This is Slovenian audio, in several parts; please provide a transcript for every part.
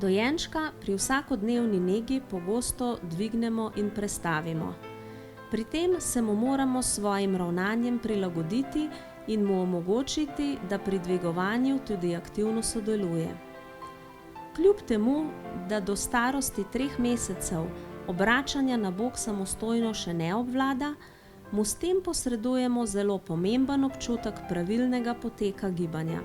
Dojenčka pri vsakodnevni negi pogosto dvignemo in prestavimo. Pri tem se mu moramo s svojim ravnanjem prilagoditi in mu omogočiti, da pri dvigovanju tudi aktivno sodeluje. Kljub temu, da do starosti 3 mesecev obračanja na bok samostojno še ne obvlada, mu s tem posredujemo zelo pomemben občutek pravilnega poteka gibanja.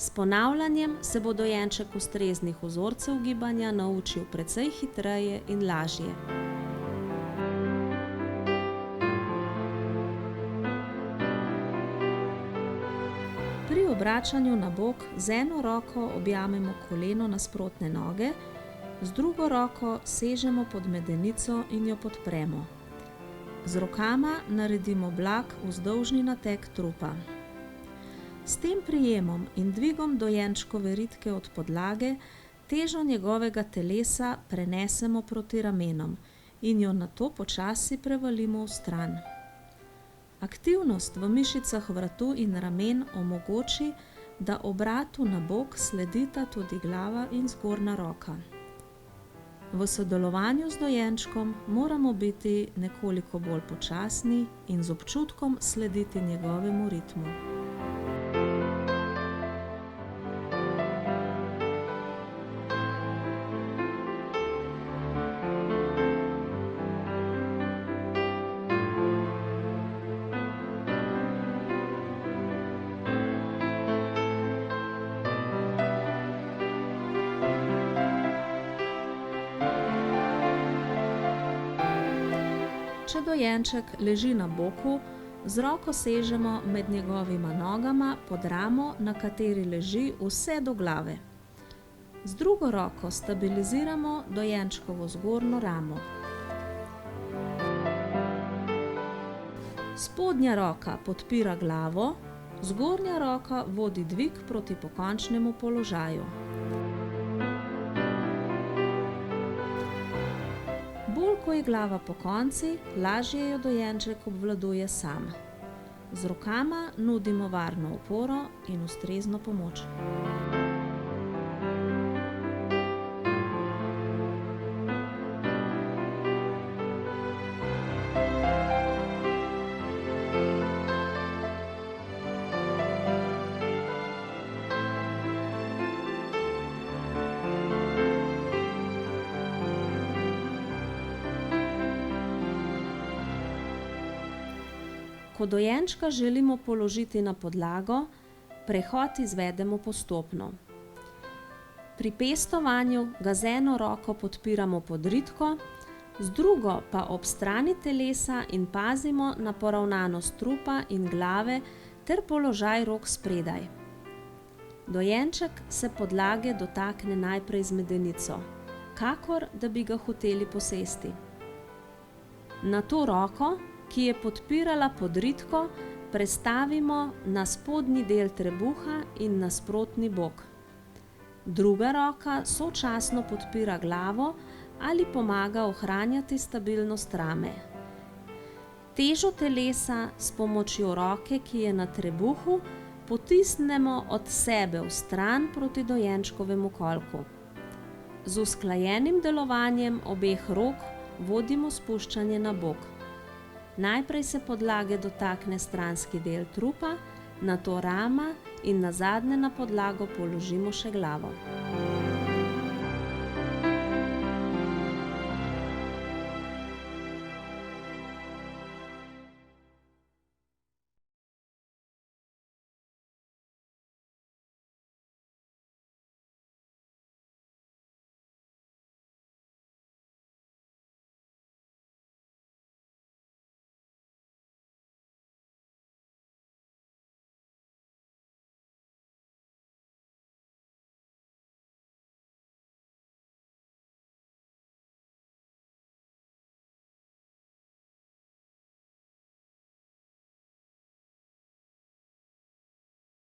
S ponavljanjem se bo dojenček ustreznih vzorcev gibanja naučil precej hitreje in lažje. Pri obračanju na bok z eno roko objamemo koleno nasprotne noge, z drugo roko sežemo pod medenico in jo podpremo. Z rokama naredimo blag vzdolžni nateg trupa. S tem prijemom in dvigom dojenčkove ritke od podlage težo njegovega telesa prenesemo proti ramenom in jo nato počasi prevalimo vstran. Aktivnost v mišicah vratu in ramen omogoči, da obratu na bok sledita tudi glava in zgornja roka. V sodelovanju z dojenčkom moramo biti nekoliko bolj počasni in z občutkom slediti njegovemu ritmu. Če dojenček leži na boku, z roko sežemo med njegovima nogama pod ramo, na kateri leži vse do glave. Z drugo roko stabiliziramo dojenčkovo zgornjo ramo. Spodnja roka podpira glavo, zgornja roka vodi dvig proti pokončnemu položaju. Bolj ko je glava pokonci, lažje jo dojenček obvladuje sam. Z rokama nudimo varno oporo in ustrezno pomoč. Ko dojenčka želimo položiti na podlago, prehod izvedemo postopno. Pri pestovanju ga z eno roko podpiramo pod ritko, z drugo pa ob strani telesa in pazimo na poravnanost trupa in glave ter položaj rok spredaj. Dojenček se podlage dotakne najprej z medenico, kakor da bi ga hoteli posesti. Nato roko, ki je podpirala podritko, prestavimo na spodnji del trebuha in nasprotni bok. Druga roka sočasno podpira glavo ali pomaga ohranjati stabilnost rame. Težo telesa s pomočjo roke, ki je na trebuhu, potisnemo od sebe vstran proti dojenčkovemu kolku. Z usklajenim delovanjem obeh rok vodimo spuščanje na bok. Najprej se podlage dotakne stranski del trupa, nato rama in nazadnje na podlago položimo še glavo.